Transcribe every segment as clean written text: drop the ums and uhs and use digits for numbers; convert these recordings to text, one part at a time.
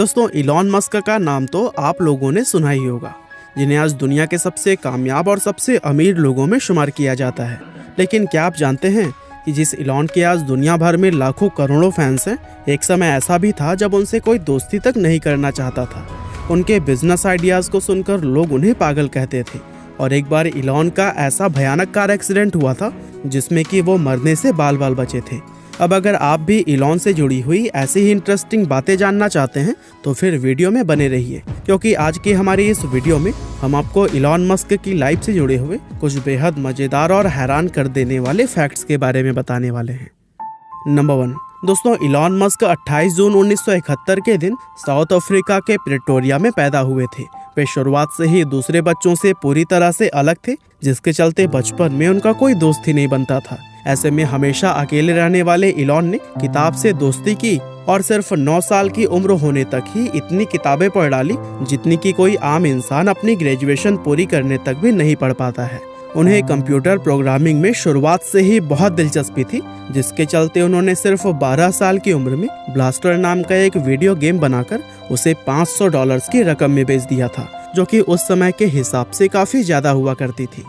दोस्तों, Elon Musk का नाम तो आप लोगों ने सुना ही होगा, जिन्हें आज दुनिया के सबसे कामयाब और सबसे अमीर लोगों में शुमार किया जाता है। लेकिन क्या आप जानते हैं कि जिस इलॉन के आज दुनिया भर में लाखों करोड़ों फैंस हैं, एक समय ऐसा भी था जब उनसे कोई दोस्ती तक नहीं करना चाहता था। उनके बिजनेस आइडियाज़ को सुनकर लोग उन्हें पागल कहते थे। और एक बार इलॉन का ऐसा भयानक कार एक्सीडेंट हुआ था जिसमें कि वो मरने से बाल बाल बचे थे। अब अगर आप भी इलॉन से जुड़ी हुई ऐसी ही इंटरेस्टिंग बातें जानना चाहते हैं तो फिर वीडियो में बने रहिए, क्योंकि आज की हमारी इस वीडियो में हम आपको इलॉन मस्क की लाइफ से जुड़े हुए कुछ बेहद मजेदार और हैरान कर देने वाले फैक्ट्स के बारे में बताने वाले हैं। नंबर 1, दोस्तों, इलॉन मस्क 28 जून 1971 के दिन साउथ अफ्रीका के प्रेटोरिया में पैदा हुए थे। वे शुरुआत से ही दूसरे बच्चों से पूरी तरह से अलग थे, जिसके चलते बचपन में उनका कोई दोस्त ही नहीं बनता था। ऐसे में हमेशा अकेले रहने वाले इलॉन ने किताब से दोस्ती की और सिर्फ 9 साल की उम्र होने तक ही इतनी किताबें पढ़ डाली जितनी कि कोई आम इंसान अपनी ग्रेजुएशन पूरी करने तक भी नहीं पढ़ पाता है। उन्हें कंप्यूटर प्रोग्रामिंग में शुरुआत से ही बहुत दिलचस्पी थी, जिसके चलते उन्होंने सिर्फ 12 साल की उम्र में ब्लास्टर नाम का एक वीडियो गेम बनाकर उसे $500 की रकम में बेच दिया था, जो कि उस समय के हिसाब से काफी ज्यादा हुआ करती थी।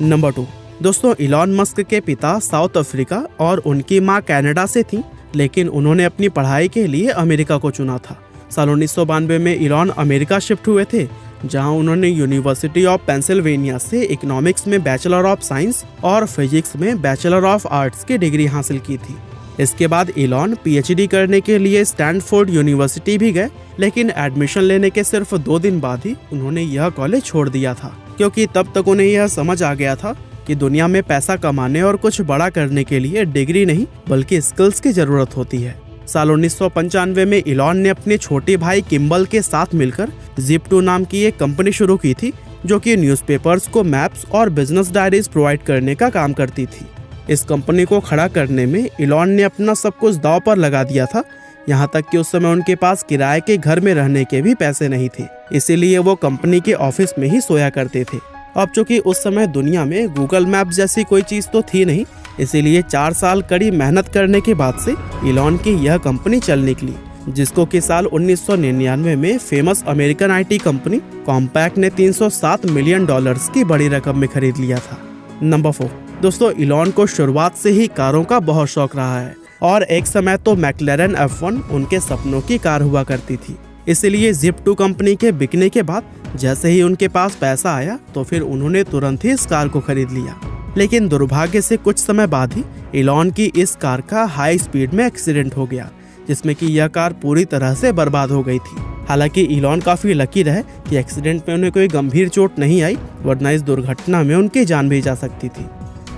नंबर 2, दोस्तों, इलॉन मस्क के पिता साउथ अफ्रीका और उनकी मां कनाडा से थीं, लेकिन उन्होंने अपनी पढ़ाई के लिए अमेरिका को चुना था। साल 1992 में इलॉन अमेरिका शिफ्ट हुए थे, जहां उन्होंने यूनिवर्सिटी ऑफ पेंसिल्वेनिया से इकोनॉमिक्स में बैचलर ऑफ साइंस और फिजिक्स में बैचलर ऑफ आर्ट्स की डिग्री हासिल की थी। इसके बाद इलॉन पीएचडी करने के लिए स्टैनफोर्ड यूनिवर्सिटी भी गए, लेकिन एडमिशन लेने के सिर्फ 2 दिन बाद ही उन्होंने यह कॉलेज छोड़ दिया था, क्योंकि तब तक उन्हें यह समझ आ गया था कि दुनिया में पैसा कमाने और कुछ बड़ा करने के लिए डिग्री नहीं बल्कि स्किल्स की जरूरत होती है। साल 1995 में इलॉन ने अपने छोटे भाई किम्बल के साथ मिलकर Zip2 नाम की एक कंपनी शुरू की थी, जो कि न्यूज़पेपर्स को मैप्स और बिजनेस डायरीज प्रोवाइड करने का काम करती थी। इस कंपनी को खड़ा करने में इलॉन ने अपना सब कुछ दांव पर लगा दिया था, यहाँ तक कि उस समय उनके पास किराए के घर में रहने के भी पैसे नहीं थे। इसीलिए वो कंपनी के ऑफिस में ही सोया करते थे। अब चूंकि उस समय दुनिया में गूगल मैप जैसी कोई चीज़ तो थी नहीं, इसीलिए 4 साल कड़ी मेहनत करने के बाद से इलॉन की यह कंपनी चल निकली, जिसको कि साल 1999 में famous American IT company compact ने $307 मिलियन की बड़ी रकम में खरीद लिया था। नंबर 4, दोस्तों, इलॉन को शुरुआत से ही कारों का बहुत शौक रहा है और एक समय तो मैक्लेरन F1 उनके सपनों की कार हुआ करती थी। इसलिए Zip2 कंपनी के बिकने के बाद जैसे ही उनके पास पैसा आया तो फिर उन्होंने तुरंत ही इस कार को खरीद लिया। लेकिन दुर्भाग्य से कुछ समय बाद ही इलॉन की इस कार का हाई स्पीड में एक्सीडेंट हो गया, जिसमें कि यह कार पूरी तरह से बर्बाद हो गई थी। हालांकि इलॉन काफी लकी रहे कि एक्सीडेंट में उन्हें कोई गंभीर चोट नहीं आई, वरना इस दुर्घटना में उनकी जान भी जा सकती थी।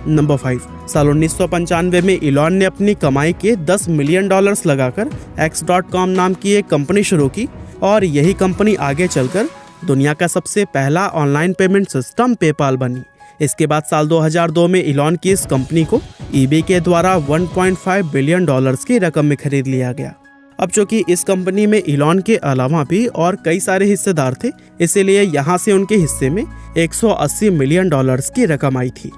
नंबर 5, साल 1995 में इलॉन ने अपनी कमाई के $10 मिलियन लगाकर X.com नाम की एक कंपनी शुरू की और यही कंपनी आगे चलकर दुनिया का सबसे पहला ऑनलाइन पेमेंट सिस्टम पेपाल बनी। इसके बाद साल 2002 में इलॉन की इस कंपनी को eBay के द्वारा $1.5 बिलियन की रकम में खरीद लिया गया। अब चूंकि इस कंपनी में इलॉन के अलावा भी और कई सारे हिस्सेदार थे, इसीलिए यहाँ से उनके हिस्से में $180 मिलियन की रकम आई थी।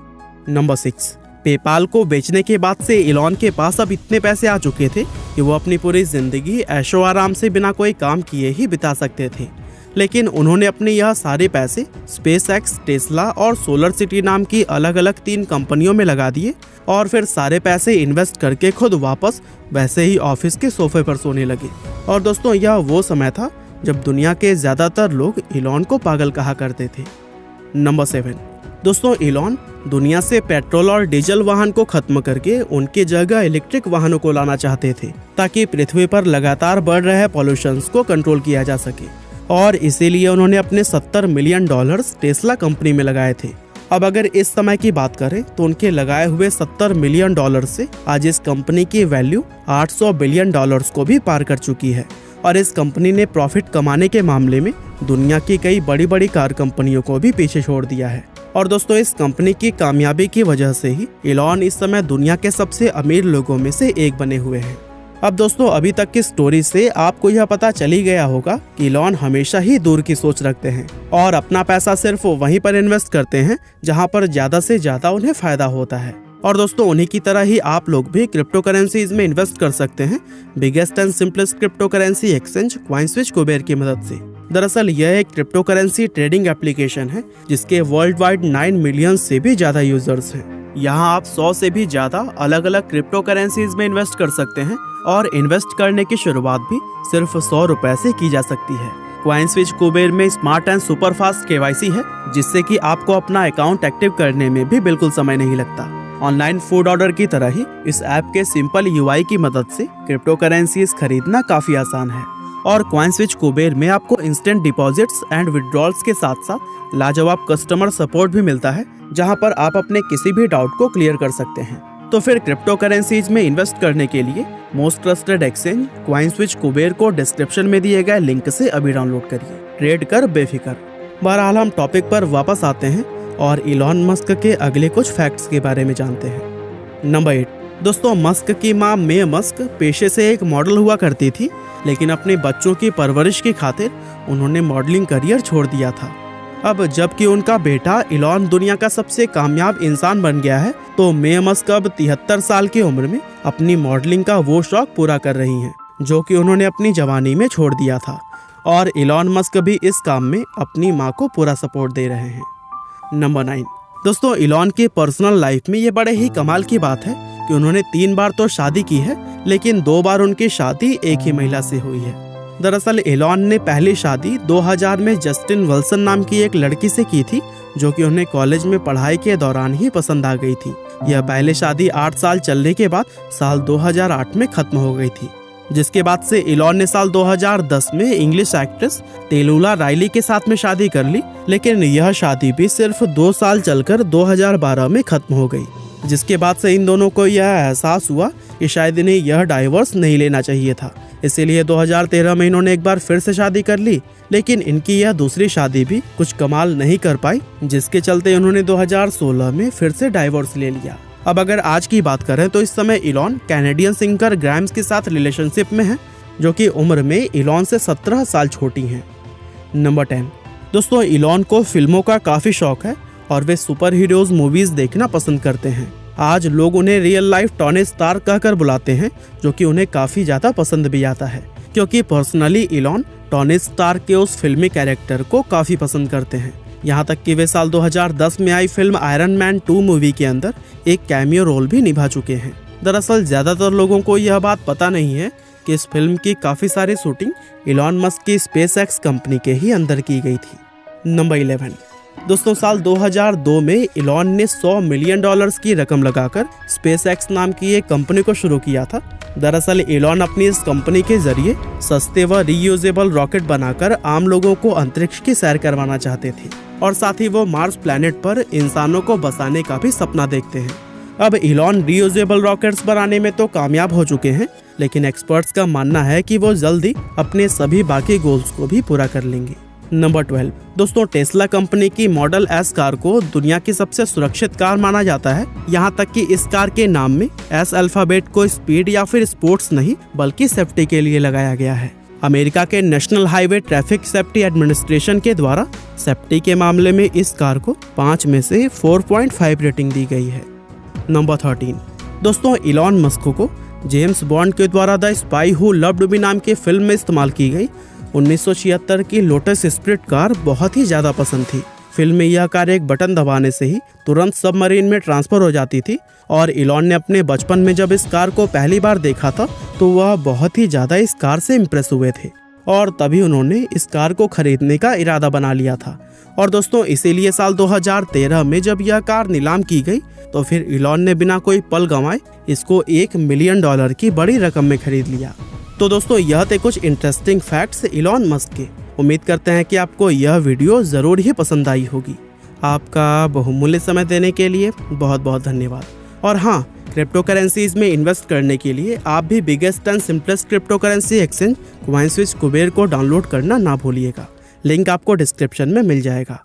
नंबर 6, पेपाल को बेचने के बाद से इलॉन के पास अब इतने पैसे आ चुके थे कि वो अपनी पूरी जिंदगी ऐशो आराम से बिना कोई काम किए ही बिता सकते थे। लेकिन उन्होंने अपने यह सारे पैसे SpaceX, टेस्ला और सोलर सिटी नाम की अलग अलग 3 कंपनियों में लगा दिए और फिर सारे पैसे इन्वेस्ट करके खुद वापस वैसे ही ऑफिस के सोफे पर सोने लगे। और दोस्तों, यह वो समय था जब दुनिया के ज्यादातर लोग इलॉन को पागल कहा करते थे। नंबर 7, दोस्तों, इलॉन दुनिया से पेट्रोल और डीजल वाहन को खत्म करके उनकी जगह इलेक्ट्रिक वाहनों को लाना चाहते थे, ताकि पृथ्वी पर लगातार बढ़ रहे पॉल्यूशन को कंट्रोल किया जा सके। और इसीलिए उन्होंने अपने $70 मिलियन टेस्ला कंपनी में लगाए थे। अब अगर इस समय की बात करें तो उनके लगाए हुए $70 मिलियन से आज इस कंपनी की वैल्यू $800 बिलियन को भी पार कर चुकी है। और इस कंपनी ने प्रॉफिट कमाने के मामले में दुनिया की कई बड़ी बड़ी कार कंपनियों को भी पीछे छोड़ दिया है। और दोस्तों, इस कंपनी की कामयाबी की वजह से ही इलॉन इस समय दुनिया के सबसे अमीर लोगों में से एक बने हुए हैं। अब दोस्तों, अभी तक की स्टोरी से आपको यह पता चल ही गया होगा कि इलॉन हमेशा ही दूर की सोच रखते हैं और अपना पैसा सिर्फ वहीं पर इन्वेस्ट करते हैं जहां पर ज्यादा से ज्यादा उन्हें फायदा होता है। और दोस्तों उन्हीं की तरह ही आप लोग भी क्रिप्टो करेंसीज में इन्वेस्ट कर सकते हैं biggest and simplest crypto currency exchange CoinSwitch Kuber की मदद से। दरअसल यह एक क्रिप्टो करेंसी ट्रेडिंग एप्लीकेशन है जिसके वर्ल्ड वाइड 9 मिलियन से भी ज्यादा यूजर्स हैं। यहाँ आप 100 से भी ज्यादा अलग अलग क्रिप्टो करेंसीज में इन्वेस्ट कर सकते हैं और इन्वेस्ट करने की शुरुआत भी सिर्फ 100 रुपए से की जा सकती है। कॉइनस्विच कुबेर में smart and super fast KYC है जिससे कि आपको अपना अकाउंट एक्टिव करने में भी बिल्कुल समय नहीं लगता। ऑनलाइन फूड ऑर्डर की तरह ही इस ऐप के सिंपल UI की मदद से क्रिप्टो करेंसीज खरीदना काफी आसान है। और कॉइनस्विच कुबेर में आपको इंस्टेंट डिपॉजिट्स एंड विड्रॉल्स के साथ साथ लाजवाब कस्टमर सपोर्ट भी मिलता है जहां पर आप अपने किसी भी डाउट को क्लियर कर सकते हैं। तो फिर क्रिप्टो करेंसीज में इन्वेस्ट करने के लिए most trusted exchange CoinSwitch Kuber को डिस्क्रिप्शन में दिए गए लिंक से अभी डाउनलोड करिए। ट्रेड कर बेफिक्र। बहरहाल हम टॉपिक पर वापस आते हैं और इलॉन मस्क के अगले कुछ फैक्ट्स के बारे में जानते हैं। नंबर 8 दोस्तों, मस्क की मां मे मस्क पेशे से एक मॉडल हुआ करती थी, लेकिन अपने बच्चों की परवरिश की खातिर उन्होंने मॉडलिंग करियर छोड़ दिया था। अब जबकि उनका बेटा इलॉन दुनिया का सबसे कामयाब इंसान बन गया है, तो मे मस्क अब 73 साल की उम्र में अपनी मॉडलिंग का वो शौक पूरा कर रही हैं जो कि उन्होंने अपनी जवानी में छोड़ दिया था। और इलॉन मस्क भी इस काम में अपनी मां को पूरा सपोर्ट दे रहे हैं। नंबर 9 दोस्तों, इलॉन की पर्सनल लाइफ में ये बड़े ही कमाल की बात है कि उन्होंने 3 बार तो शादी की है, लेकिन 2 बार उनकी शादी एक ही महिला से हुई है। दरअसल इलॉन ने पहली शादी 2000 में जस्टिन विल्सन नाम की एक लड़की से की थी जो कि उन्हें कॉलेज में पढ़ाई के दौरान ही पसंद आ गई थी। यह पहली शादी 8 साल चलने के बाद साल 2008 में खत्म हो गई थी, जिसके बाद से इलॉन ने साल 2010 में इंग्लिश एक्ट्रेस टेलुला राइली के साथ में शादी कर ली, लेकिन यह शादी भी सिर्फ 2 साल चलकर 2012 में खत्म हो गई, जिसके बाद से इन दोनों को यह एहसास हुआ कि शायद इन्हें यह डाइवोर्स नहीं लेना चाहिए था। इसीलिए 2013 में इन्होंने एक बार फिर से शादी कर ली, लेकिन इनकी यह दूसरी शादी भी कुछ कमाल नहीं कर पाई, जिसके चलते उन्होंने 2016 में फिर से डाइवोर्स ले लिया। अब अगर आज की बात करें तो इस समय इलॉन कैनेडियन सिंगर ग्राइम्स के साथ रिलेशनशिप में है, जो कि उम्र में इलॉन से 17 साल छोटी हैं। नंबर 10 दोस्तों, इलॉन को फिल्मों का काफी शौक है और वे सुपर हीरोज मूवीज देखना पसंद करते हैं। आज लोग उन्हें रियल लाइफ टोनी स्टार्क कहकर बुलाते हैं, जो कि उन्हें काफी ज्यादा पसंद भी आता है, क्योंकि पर्सनली इलॉन टोनी स्टार्क के उस फिल्मी कैरेक्टर को काफी पसंद करते हैं। यहाँ तक कि वे साल 2010 में आई फिल्म आयरन मैन 2 मूवी के अंदर एक कैमियो रोल भी निभा चुके हैं। दरअसल ज्यादातर लोगों को यह बात पता नहीं है कि इस फिल्म की काफी सारी शूटिंग इलॉन मस्क की स्पेसएक्स कंपनी के ही अंदर की गई थी। नंबर 11 दोस्तों, साल 2002 में इलॉन ने $100 मिलियन की रकम लगाकर स्पेसएक्स नाम की एक कंपनी को शुरू किया था। दरअसल इलॉन अपनी इस कंपनी के जरिए सस्ते व रीयूजेबल रॉकेट बनाकर आम लोगों को अंतरिक्ष की सैर करवाना चाहते थे और साथ ही वो मार्स प्लैनेट पर इंसानों को बसाने का भी सपना देखते हैं। अब इलॉन रीयूजेबल रॉकेट्स बनाने में तो कामयाब हो चुके हैं, लेकिन एक्सपर्ट्स का मानना है कि वो जल्दी अपने सभी बाकी गोल्स को भी पूरा कर लेंगे। नंबर 12 दोस्तों, टेस्ला कंपनी की मॉडल एस कार को दुनिया की सबसे सुरक्षित कार माना जाता है। यहाँ तक कि इस कार के नाम में एस अल्फाबेट को स्पीड या फिर स्पोर्ट्स नहीं बल्कि सेफ्टी के लिए लगाया गया है। अमेरिका के national highway traffic safety administration के द्वारा सेफ्टी के मामले में इस कार को 5 में से 4.5 रेटिंग दी गई है। नंबर 13 दोस्तों, इलॉन मस्क को जेम्स बॉन्ड के द्वारा the spy who loved me नाम की फिल्म में इस्तेमाल की गई 1976 की लोटस स्पिरिट कार बहुत ही ज्यादा पसंद थी। फिल्म में यह कार एक बटन दबाने से ही तुरंत सबमरीन में ट्रांसफर हो जाती थी और इलॉन ने अपने बचपन में जब इस कार को पहली बार देखा था तो वह बहुत ही ज्यादा इस कार से इम्प्रेस हुए थे और तभी उन्होंने इस कार को खरीदने का इरादा बना लिया था। और दोस्तों इसीलिए साल 2013 में जब यह कार नीलाम की गई तो फिर इलॉन ने बिना कोई पल गंवाए इसको $1 मिलियन की बड़ी रकम में खरीद लिया। तो दोस्तों यह थे कुछ इंटरेस्टिंग फैक्ट्स इलॉन मस्क के। उम्मीद करते हैं कि आपको यह वीडियो ज़रूर ही पसंद आई होगी। आपका बहुमूल्य समय देने के लिए बहुत बहुत धन्यवाद। और हाँ, क्रिप्टो करेंसीज में इन्वेस्ट करने के लिए आप भी biggest and simplest crypto currency exchange CoinSwitch Kuber को डाउनलोड करना ना भूलिएगा। लिंक आपको डिस्क्रिप्शन में मिल जाएगा।